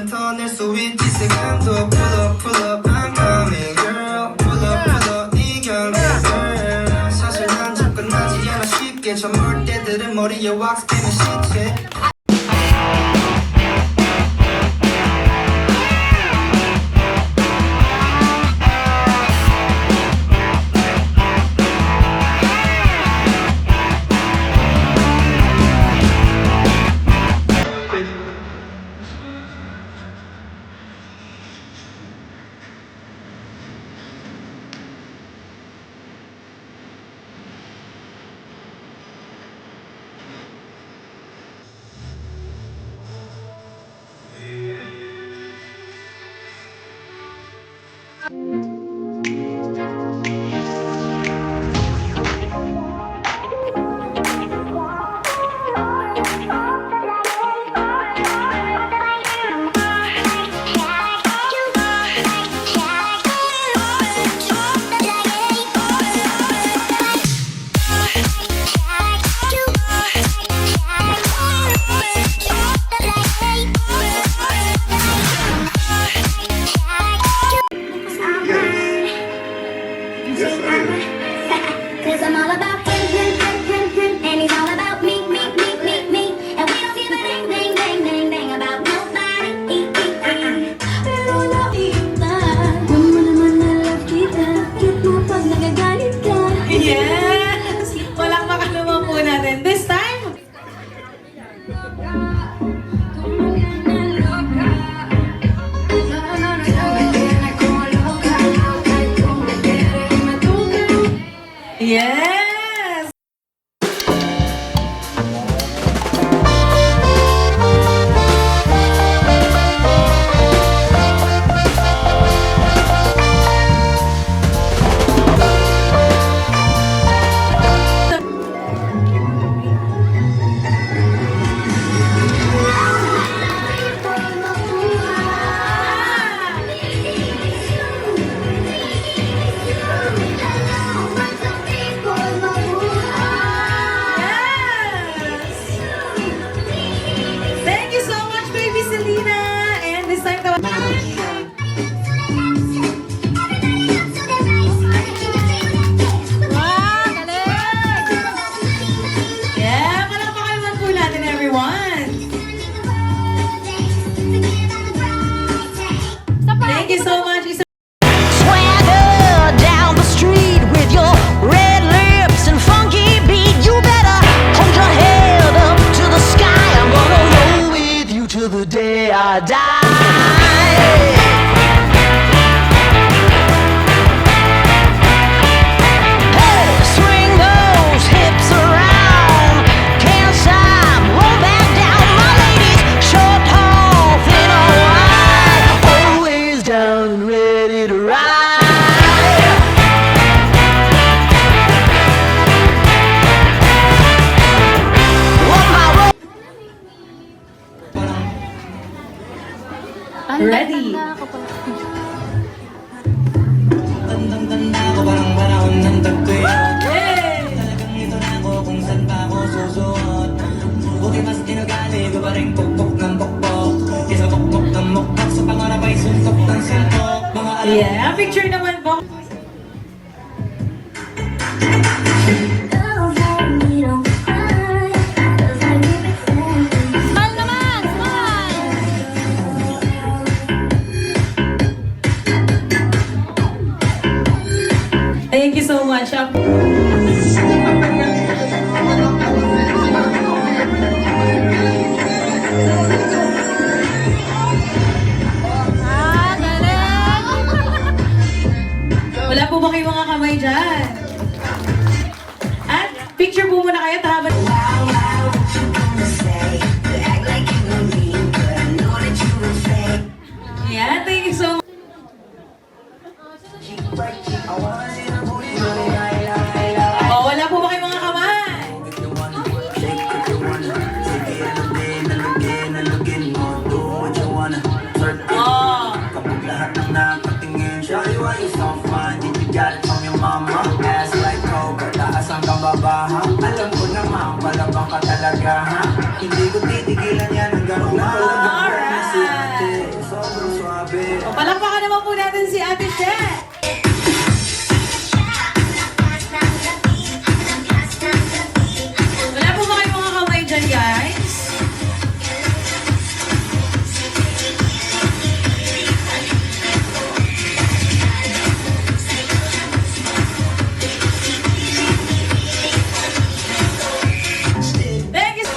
맘을 터낼 수 있지 세상도 pull up pull up I'm coming girl pull up 네 결국 girl 사실 난 접근하지 않아 쉽게 저 멀때들은 머리에 왁스 빼면 시체 Cause I'm all about him, and he's all about me, and we don't give a dang about nobody. Pero nakita, mo naman na love kita, cute mo pag nagagalit ka. Yes! Palakpakan naman po natin. This time, yes! Thank you so much, baby Selena! And this time, yeah, palakpakan naman po natin, everyone! Thank you so much. Swagger down the street with your red lips and funky beat. You better hold your head up to the sky. I'm gonna roll with you till the day I die. Hey, swing those hips around. Can't stop, roll back down. My ladies, short, tall, thin or wide, always down and ready to ride. One by one. Ready? Tandang-tanda ko parang panahon ng tagtuyot Yay! Talagang ito na ako kung saan pa ako susuot Buti mas tinagali ko pa rin pukpok ng pukpok Kesa pukpok ng mukpok sa pangarap ay suntok ng suntok Mga alam Yeah, picture naman po. Smile naman, smile! Thank you so much. Wala po ba kayong mga kamay dyan? At picture po muna kayo habang... Yeah, thank you so much. Palakpakan naman po natin si Ate Che. Wala po ba kayong mga kamay dyan, guys? Thank you.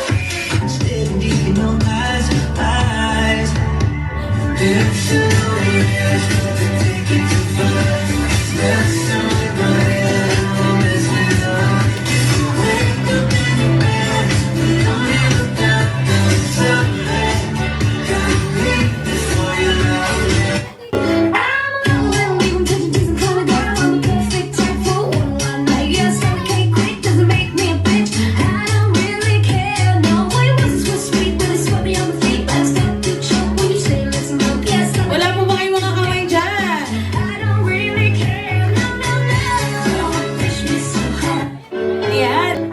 Wala po ba kayong mga kamay dyan? Ayan.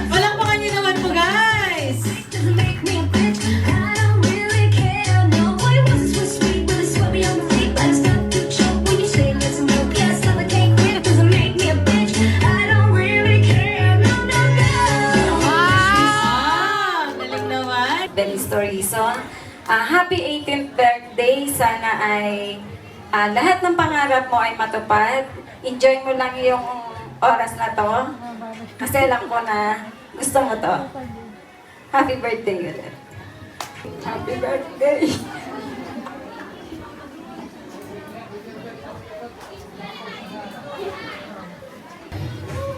Palakpakan nyo naman po, guys. Galing naman. Belly Story Song. Happy 18th birthday. Sana ay lahat ng pangarap mo ay matupad. Enjoy mo lang yung oras na to. Kasi alam ko na gusto mo to. Happy birthday ulit. Happy birthday.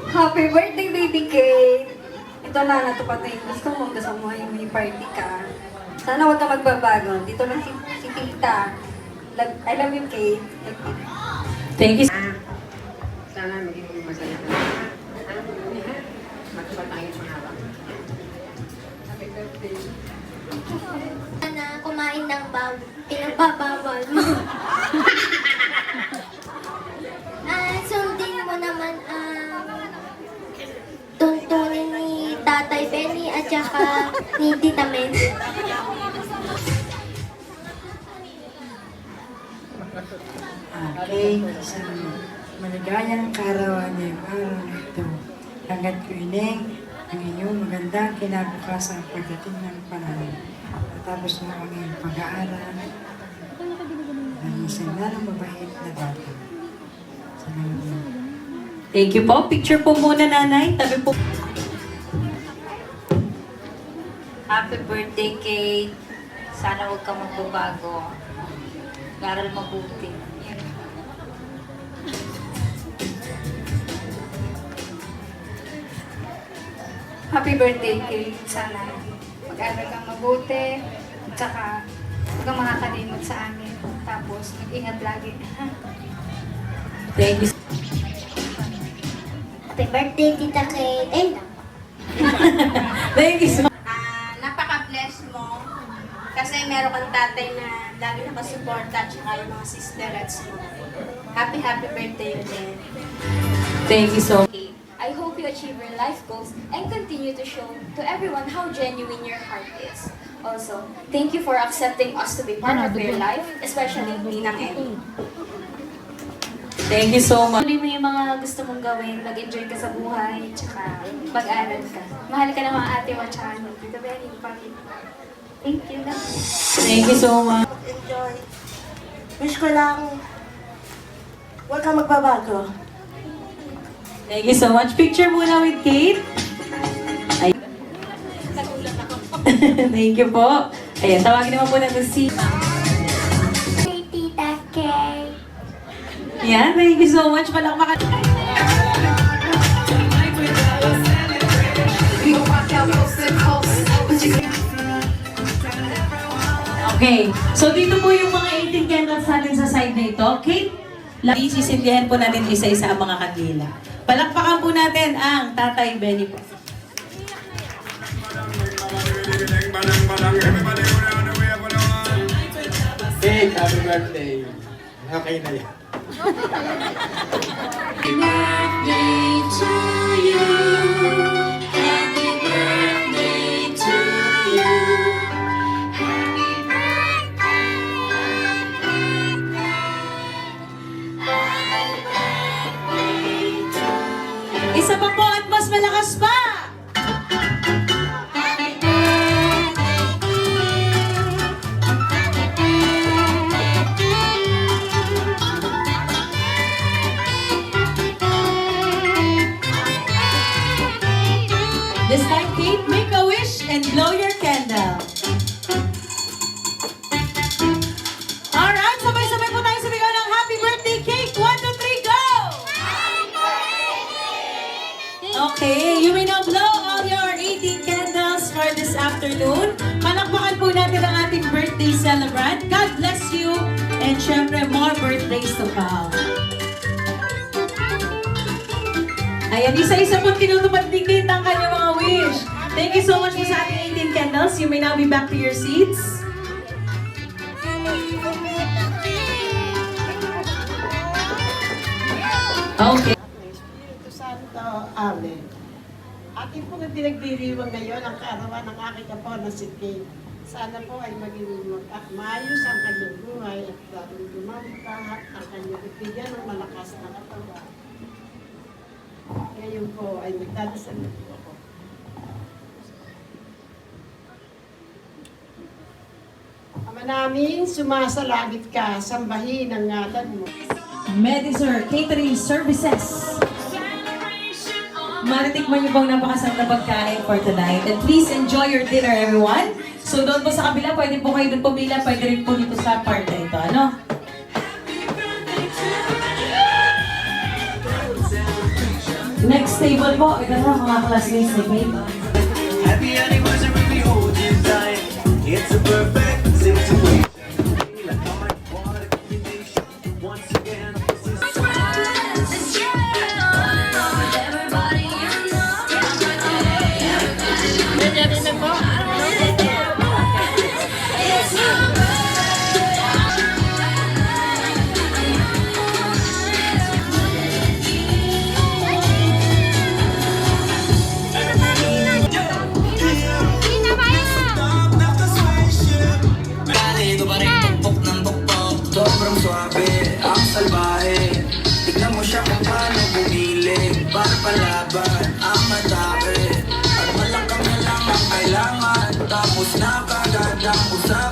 Happy birthday, baby Kate! Ito na, natupad na yung gusto mo. Gusto mo yung may party ka. Sana huwag ka magbabago. Dito na si Tita. I love you, Kate. Thank you. Sana maging masaya ka na. Matupad tayo sa harap. Happy birthday. Na kumain ng pinagbabawal mo. Sundin mo naman ang tuntunin ni Tatay Benny at saka ni Tita Men. Okay, isang maligayang kaarawan ngayong araw na ito. Hanggat kuiling ang inyong magandang kinabukasan pagdating ng panahon. Natapos mo ang iyong pag-aaral ng isang lalong mabait na bata. Salamat din. Thank you po. Picture po muna, nanay. Tabi po. Happy birthday, Kate. Sana huwag ka magbabago. Garal mabuti. Yun. Happy birthday, Kate. Sana mag-aral kang mabuti. At saka, huwag kang makakalimot sa amin. Tapos, mag-ingat lagi. Thank you. Happy birthday, Tita Kate. Ayun lang. Thank you so much. Napaka-bless mo kasi meron kang tatay na lagi nakasuporta at saka yung mga sisterets mo. Happy birthday ulit. Thank you so much. I hope you achieve your life goals and continue to show to everyone how genuine your heart is. Also, thank you for accepting us to be part of your life, especially Ninang Emmy. Thank you so much. Tuloy mo yung mga gusto mong gawin, mag-enjoy ka sa buhay, tsaka mag-aral ka. Mahal ka ng mga ate mo, tsaka ni Tita Benny, pamilya. Thank you lang. Thank you so much. Enjoy. Wish ko lang huwag kang magbabago. Thank you so much. Picture muna with Kate. Ay. Thank you po. Ayan, tawagin naman po natin si... Hey, Tita Kate. Yan, thank you so much. Palakpakan. Okay, so dito po yung mga 18 candles natin sa side na ito. Kate, sisindihan po natin isa-isa ang mga kandila. Palakpakan po natin ang Tatay Benny po. Hey, happy birthday. Okay na yan. afternoon. Palakpakan po natin ang ating birthday celebrant. God bless you. And syempre, more birthdays to come. Ayan, isa-isa po tinutupad dikit ang kanyang mga wish. Thank you so much po sa ating 18 candles. You may now be back to your seats. Okay. Espiritu Santo, Amen. Atin po na pinagdiriwang ngayon ang kaarawan ng aking apo na si Kate. Sana po ay maging maayos ang kanyang buhay at dating dumami pa ang kanyang bibigyan ng malakas na katawan. Ngayon po ay nagdadasal na po ako. Ama namin, sumasalangit ka, sambahin ang ngalan mo. Medisur Catering Services. Matitikman niyo pong napakasarap na pagkain for tonight. And please enjoy your dinner, everyone. So doon po sa kabila, pwede po kayo doon pumila, pwede rin po dito sa part na ito. Ano? Next table po, ito na mga classmates ni Kate. Happy anniversary, we hold you tight. It's a perfect situation. Like all my water combination. Once again, this is Pare ko pa rin tukpok ng tukpok. Sobrang swabe, ang salbahe. Tignan mo siya kung paano bumili. Para palaban ang matake. At malakang na lang ang kailangan. Tapos na kagad ang usapan.